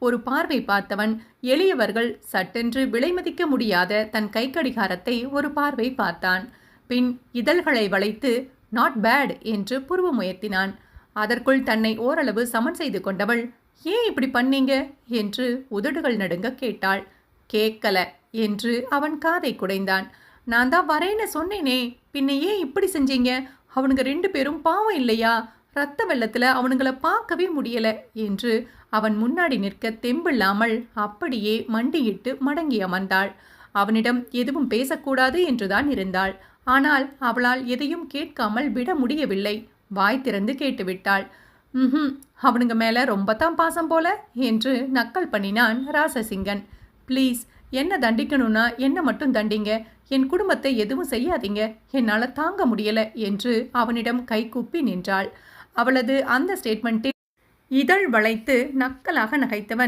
ஒரு பார்வை பார்த்தவன் எளியவர்கள் சட்டென்று விலைமதிக்க முடியாத தன் கைக்கடிகாரத்தை ஒரு பார்வை பார்த்தான். பின் இதழ்களை வளைத்து நாட் பேட் என்று புருவமுயர்த்தினான். அதற்குள் தன்னை ஓரளவு சமன் செய்து கொண்டவள், ஏன் இப்படி பண்ணீங்க என்று உதடுகள் நடுங்க கேட்டாள். கேட்கல என்று அவன் காதை குடைந்தான். நான் தான் வரேன்னு சொன்னேனே, பின்ன ஏன் இப்படி செஞ்சீங்க? அவனுங்க 2 பேரும் பாவம் இல்லையா? ரத்த வெள்ளத்துல அவனுங்களை பார்க்கவே முடியல என்று அவன் முன்னாடி நிற்க தெம்பில்லாமல் அப்படியே மண்டியிட்டு மடங்கி அமர்ந்தாள். அவனிடம் எதுவும் பேசக்கூடாது என்றுதான் இருந்தாள். ஆனால் அவளால் எதையும் கேட்காமல் விட முடியவில்லை. வாய் திறந்து கேட்டுவிட்டாள். அவனுங்க மேல ரொம்ப தான் பாசம் போல என்று நக்கல் பண்ணினான் ராசசிங்கன். ப்ளீஸ், என்ன தண்டிக்கணும்னா என்ன மட்டும் தண்டிங்க, என் குடும்பத்தை எதுவும் செய்யாதீங்க, என்னால் தாங்க முடியல என்று அவனிடம் கைகூப்பி நின்றாள். அவளது அந்த ஸ்டேட்மெண்ட்டில் இதழ் வளைத்து நக்கலாக நகைத்தவன்,